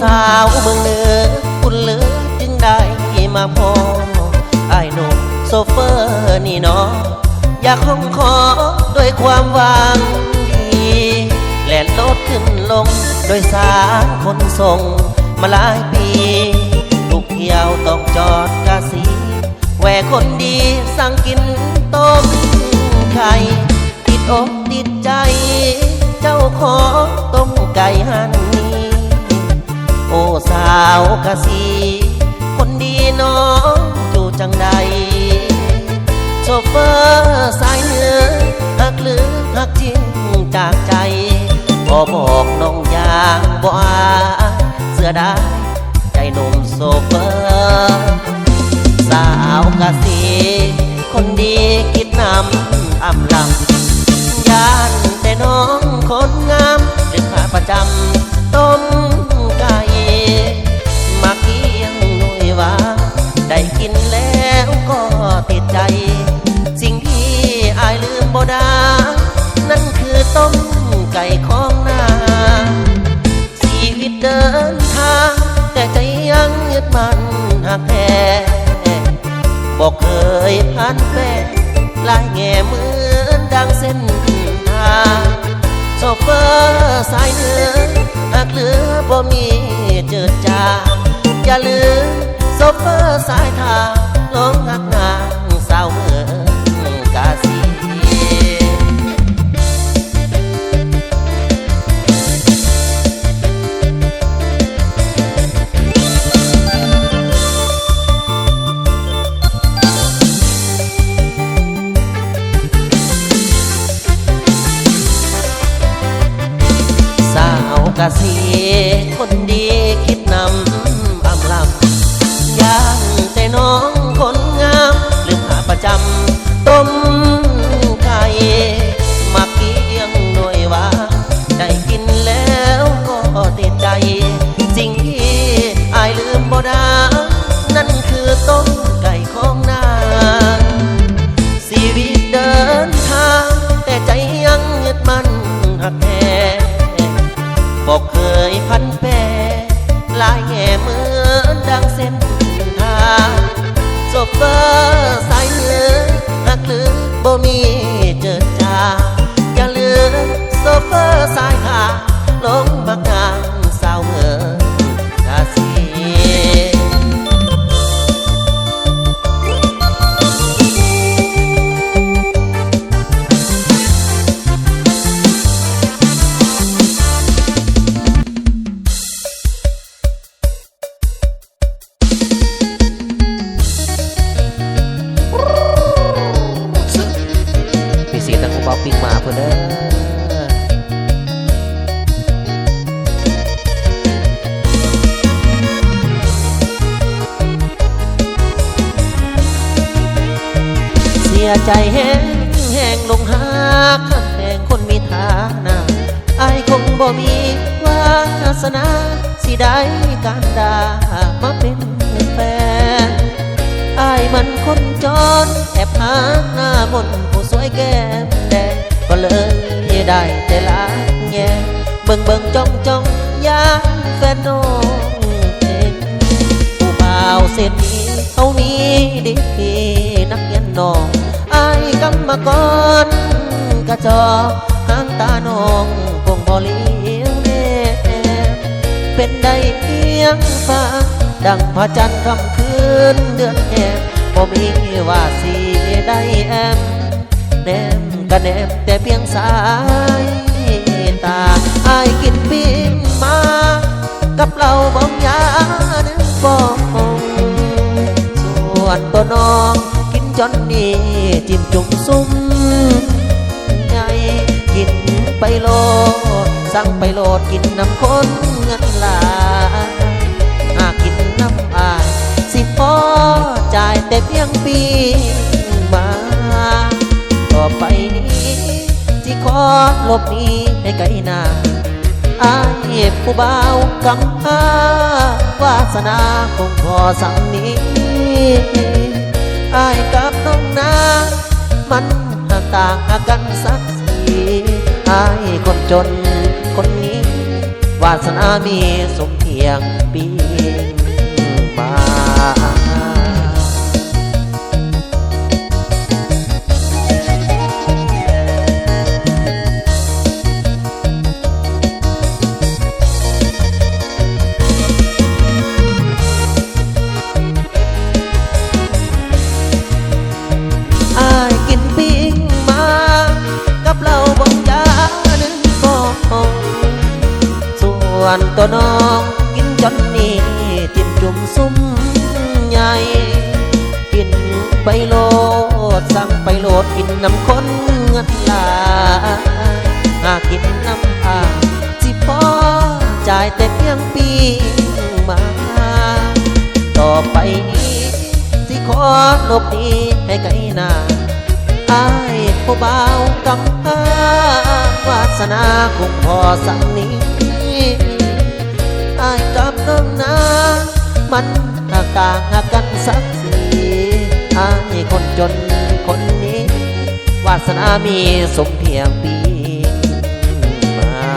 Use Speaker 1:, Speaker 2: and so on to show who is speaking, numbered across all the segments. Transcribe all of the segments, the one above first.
Speaker 1: สาวเมืองเหนือคุณเหลือจึงได้มาพอไอ้หนุ่มโซเฟอร์นี่เนาะอยากคงขอด้วยความหวังดีแล่นรถขึ้นลงโดยสารคนส่งมาหลายปีทุกเที่ยวต้องจอดกะสีแหวคนดีสั่งกินต้มไข่ติดอกติดใจเจ้าของต้มไก่หันนี้โอ้สาวกะสีคนดีน้องอยู่จังใดโชเฟอร์สายเหนือหักหรือหักจริงจากใจพอบอกน้องอย่างบ่อาเสื้อได้ใจหนุ่มโซเฟอร์สาวกะสีคนดีคิดนำอำลำยานแต่น้องคนงามเด็กขาประจำต้มไก่มาเกียงหน่วยว่าได้กินแล้วก็ติดใจสิ่งที่อายลืมบ่ได้นั่นคือต้มไก่ของนาชีวิตเดินทางแต่ใจยังยึดมั่นหักแท้บอกเคยผ่านแปรลายแง่เหมือนดังเส้นทางโชเฟอร์สายเหนือหากเหลือบ่มีเจิดจาอย่าลืมโชเฟอร์สายทางลงหักนางสาวเมืองกาสีกะสีคนดีคิดนำอำลำย่างแต่น้องคนงามลืมหาประจำต้มไก่มาเกียงหน่วยว่าได้กินแล้วก็ติดใจสิ่งที่อายลืมบ่ได้นั่นคือต้มไก่ของนางชีวิตเดินทางแต่ใจยังยึดมั่นหักแท้บอกเคยพันแปรลายแง่เหมือนดังเส้นทางโชเฟอร์สายเหนือหักหรือบ่มีเจิดจาอย่าลืมโชเฟอร์สายทางลงบักนางสาวเมืองกาสีปิ้งมาเพื่อนเด้อเสียใจแห้งแห้งลงหาข้างแห่งคนมีฐานะอายคงบ่มีวาสนาสิได้การดามาเป็นแฟนอายมันคนจนแอบหาหน้ามนผู้สวยแก้มแดงก็เลยได้แต่ละแง่เบิ่งจ้องยามแฟนน้องเองผู้บ่าวเส้นนี้เขามีดีนักเรียนน้องอายกำมากรกระจอกหางตาน้องคงบ่เลี้ยวแน่เป็นได้เพียงฟ้าดังพระจันทร์ค่ำคืนเดือนแห่บ่มีว่าสิได้แอมแนมก็แนมแต่เพียงสายตาอายกินปิ้งมากับเราบ้องยาหนึ่งฟองส่วนตัวน้องกินจนนี่จิ้มจุ่มซุ่มไงกินไปโลดสั่งไปโลดกินน้ำข้นเงินลาหากกินน้ำอายสิพอจ่ายแต่เพียงปีมาต่อไปนี้ที่ขอลบนี้ให้ไกลหน้าอายผู้บ่าวกำพาวาสนาคงพอสั่งนี้อายกับน้องนามันห่างต่างกันสักสีอายคนจนคนนี้ว วาสนามีสมเพียงปีมากินปิ้งมากับเราบอกยาหนึ่งฟองส่วนตัวน้องกินจนนี่จิ้มจุ่มซุ้มใหญ่กินไปโลดสั่งไปโลดกินน้ำข้นเงินลาหากกินน้ำอาสิพอจ่ายแต่เพียงปีมาต่อไปนี้สิขอหลบหนีให้ไกลหน้าอายผู้บ่าวกำพร้าวาสนาคงพอสักนี้อายกับน้องนามันต่างกันสักสีอายคนจนคนนี้วาสนามีสมเพียงปีมา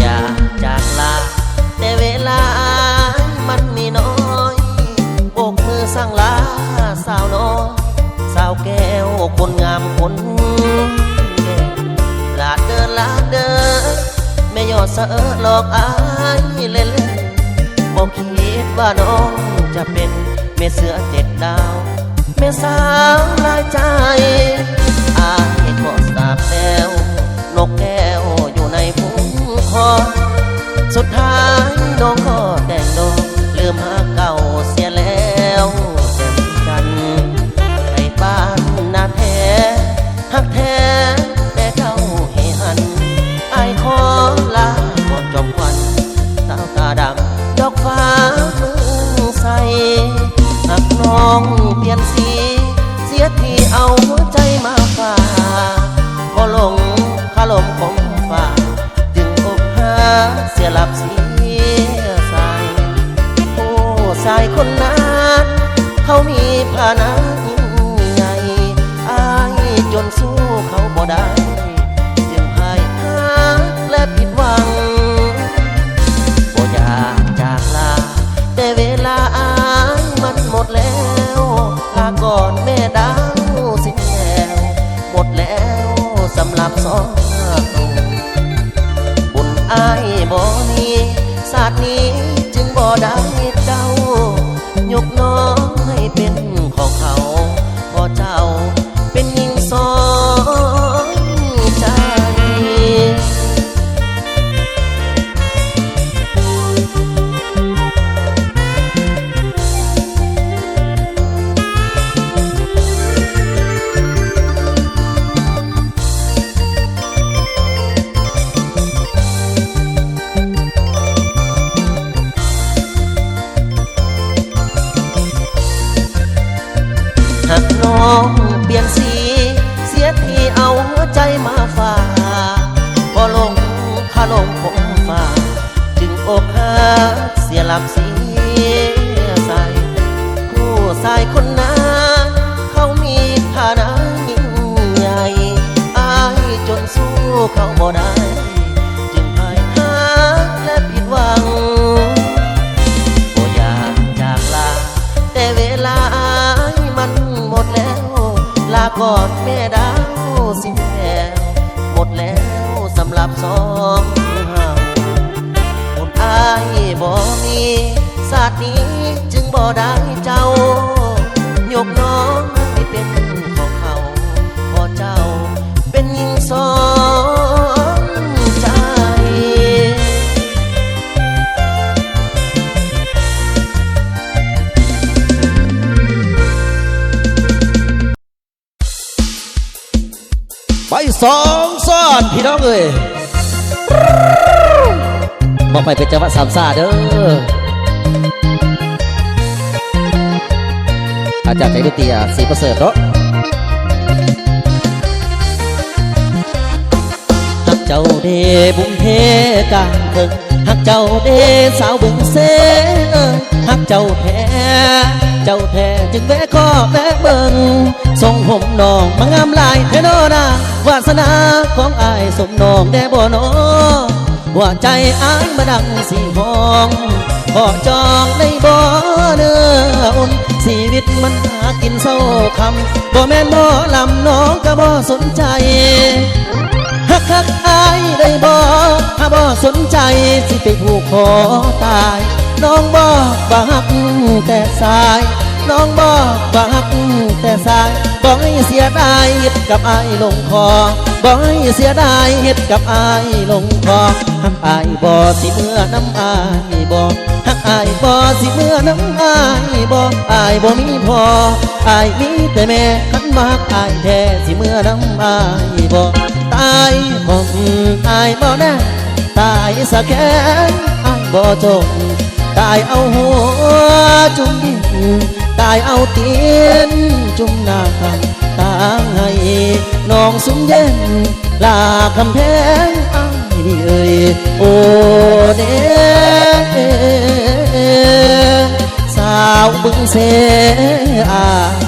Speaker 1: อยากจากลาแต่เวลามันมีน้อยโบกมือสั่งลาสาวน้อยสาวแก้วคนงามคนแก่ลาเดินลาเดินไม่ยอดเสอหลอกอายเล่นบอกคิดว่าน้องจะเป็นแม่เสือ7 ดาวแม่สาวลายใจอายขอสาบแล้วนกแก้วอยู่ในพุ่งคอสุดท้ายน้องก็แต่งดงลืมหาเก่าเสียแล้วแจ่มจันไอ้บ้านนาแท้หักแท้แต่เจ้าเฮหันไอ้ขอลาก่อนจบวันสาวตาดำดอกฟ้าเมืองใสหักน้องเปลี่ยนสีเสียทีเอาหัวใจมาฝากพอลงคาลมของฝากจึงอกหาเสียหลับเสียสายโอ้สายคนนั้นเขามีฐานะยิ่งใหญ่อายจนสู้เขาบ่ได้จึงพ่ายแพ้และผิดหวังบ่อยากจากลาแต่เวลาอายมันหมดแล้วลาก่อนแม่ดาวสิ้นแล้วหมดแล้วสำหรับสองบุญอายบ่มีศาสตร์นี้จึงบ่ได้เจ้ายกน้องให้เป็นของเขาพอเจ้าเป็นหญิงสองใจหากน้องเปลี่ยนสีเสียทีเอาหัวใจมาฝากพอลงคาลงผมฝากจึงอกหักเสียหลับเสียใส่คู่สายคนนั้นเขามีฐานะยิ่งใหญ่อายจนสู้เขาบ่ได้จึงพ่ายแพ้และผิดหวังบ่อยากจากลาแต่เวลามันหมดแล้วลาก่อนแม่ดาวสิ้นแล้วหมดแล้วสำหรับสองเฮาบุญอายบ่มีศาสตร์นี้จึงบ่ได้เจ้ายกน้องให้เป็นของเขาพอเจ้าเป็นหญิงสองใจ
Speaker 2: ไปสองซ้อนพี่น้องเอ้ยบอกไปเป็นจังหวะสามซาเด้ออาจารย์ใจดนตรีสีประเสริฐเนาะฮักเจ้าเดบุญเทกางเคิงฮักเจ้าเดสาวบึงเสฮักเจ้าแท้เจ้าแท้จึงแวะข้อแวะเบิ่งทรงผมน้องมางามลายเทโนนาวาสนาของอายสมน้องแด่บ่นอหัวใจอายมาดังสีห้องขอจองในบ่อเนื้ออุ่นชีวิตมันหากินเศร้าคำบ่แม่นบ่ลำน้องก็บ่สนใจฮักอายได้บ่ถ้าบ่สนใจสิไปผูกคอตายน้องบอกว่าฮักแต่สายน้องบอกว่าฮักแต่สายบอกให้เสียดายเฮ็ดกับอายลงคอบอกให้เสียดายเฮ็ดกับอายลงคอฮักอายบ่สิเมื่อน้ำอายบ่ฮักอายบ่สิเมื่อน้ำอายบ่อายบ่มีพออายมีแต่แม่คันมาฮักอายแท้สิเมื่อน้ำอายบ่ตายของอายบ่แน่ตายสะแค่อายบ่จงตายเอาหัวจุ่มดินตายเอาเตียนจุ่มหน้าคันตางให้น้องสุมเย็นลาคำแพงอ้ายนี่เอ่ยโอเดสาวบึงเสอาย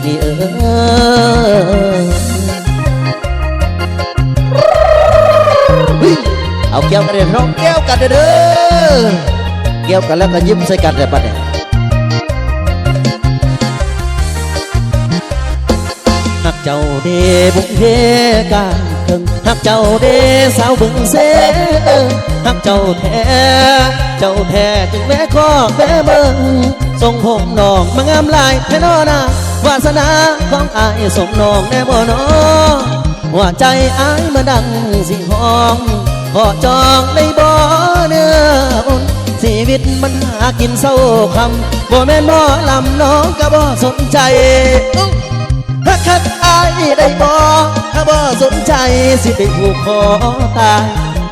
Speaker 2: นี่เอ่ยเอาแก้วกันเด้อร้องแก้วกันเด้อเกี่ยวกันแล้วก็ยิ้มใส่กันเลยปะเนี่ยฮักเจ้าเดบุกเฮกางเคิงฮักเจ้าเดสาวบึงเสฮักเจ้าแท้เจ้าแท้จึงแม่ข้อแม่เบิ่งทรงผมน้องมางามลายแท้นอนะวาสนาของอายสมน้องแน่บ่นอหัวใจอายมาดังสิห้องขอจองในบ่อเนื้ออุ่นชีวิตมันหากินเศร้าคำบ่แม่นบ่ลำน้องก็บ่สนใจฮักอายได้บ่ถ้าบ่สนใจสิไปผูกคอตาย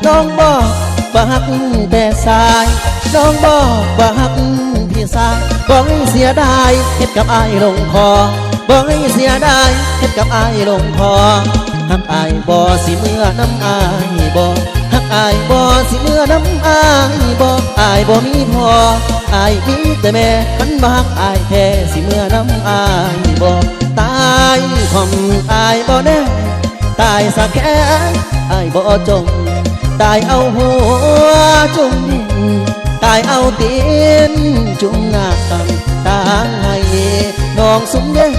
Speaker 2: น้องบอกว่าฮักแต่สายน้องบอกว่าฮักพี่สายบอกให้เสียดายเฮ็ดกับอายลงคอบอกให้เสียดายเฮ็ดกับอายลงคอฮักอายบ่สิเมื่อน้ำอายบ่ฮักอายบ่สิเมื่อน้ำอายบ่อายบ่มีพออายมีแต่แม่คันบ่ฮักอายแท้สิเมื่อน้ำอายบ่ตายของอายบ่แน่ตายสักแค่อายบ่จงตายเอาหัวจุ่มดินตายเอาตีนจุ่มหน้าตังตางให้น้องสุมเย็น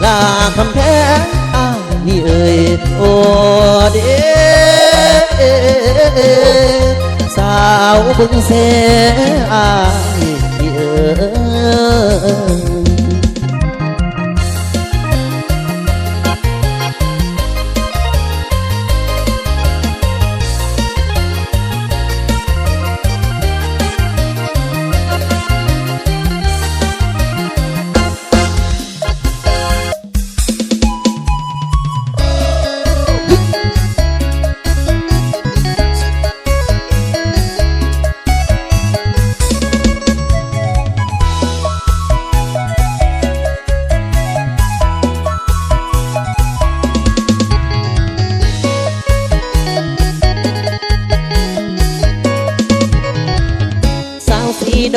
Speaker 2: ลาคำแพ้อ้ายนี่เอ่ยโอเดสาวบึงเสอายนี่เอ่ย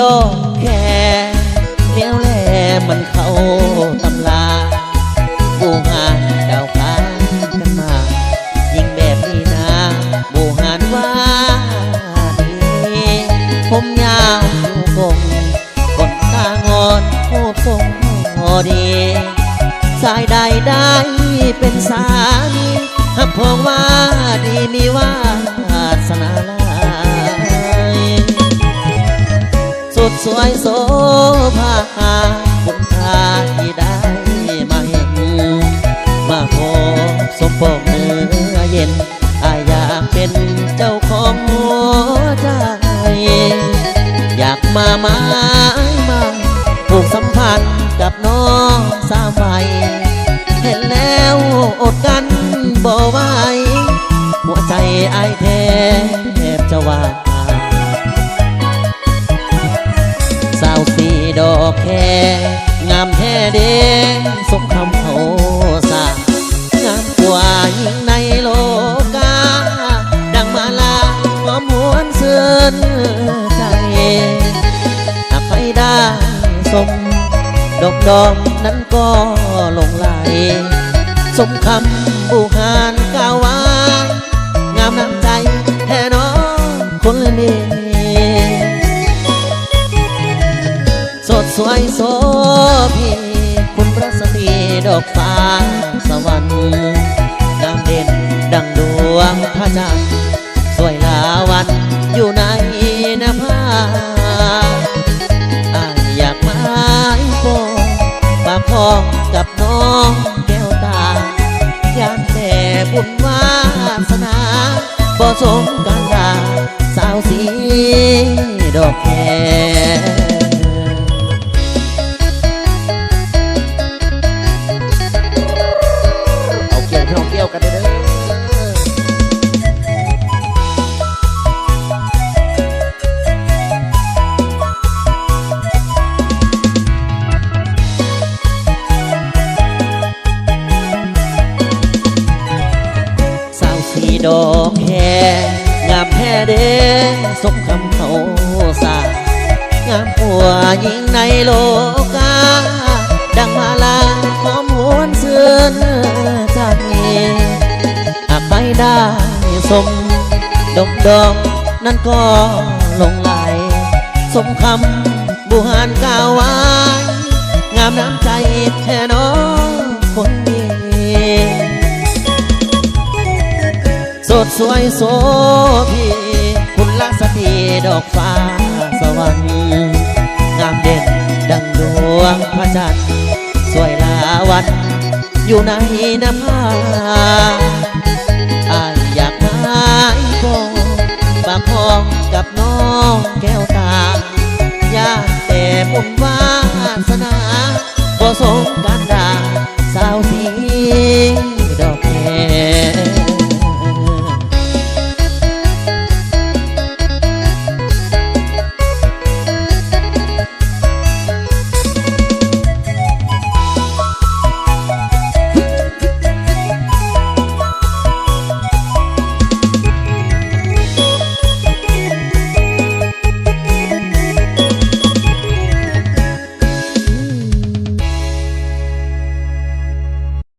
Speaker 2: ดอกแค่เลี้ยวแลมันเข้าตำลาบูหานดาวค้างกันมายิ่งแบบนี้นะบูหานว่าดีผมยาวอยู่คงคนตางอนโคตรทรงพอดีสายใดได้เป็นสามีหักพองว่าดีมีวาสนาลสุดสวยโสภาคุณค่าที่ได้มาเห็นมาพบสมปองเนื้อเย็นอยากเป็นเจ้าของหัวใจอยากมาผูกสัมพันธ์กับน้องสาวใหม่เห็นแล้วอดกันบ่ บ่ไหวหัวใจอายแทบจะวายสาวสีดอกแค่งามแท้เด้สมคำเขาสางามกว่ายิ่งในโลกาดังมาลาหอมหวนเสื่อนใจหากไปได้สมดอกดอมนั้นก็หลงไหลสมคำบูหานกล่าวไว้งามน้ำใจแท้น้องคนนี้สดสวยโสพีคุณพระสตรีดอกฟ้าสวรรค์งามเด่นดังดวงพระจันทร์สวยลาวันอยู่ในนภาอยากมาโปปากคองกับน้องแก้วตายานแต่บุญวาสนาบ่สมกันดาสาวสีดอกแคเอาเกี่ยวพี่น้องเกี่ยวกันเด้อดอกแค่งามแท้เด้สมคำเขาสางามกว่ายิ่งในโลกาดังมาลาหอมหวนเสื่อนใจหากไปได้สมดอกดอกนั้นก็หลงไหลสมคำบูหานกล่าวไว้งามน้ำใจแท้น้องคนดีสดสวยโสพีคุณลักษณีดอกฟ้าสวรรค์งามเด่นดังดวงพระจันทร์สวยลาวันอยู่ในน้ำพา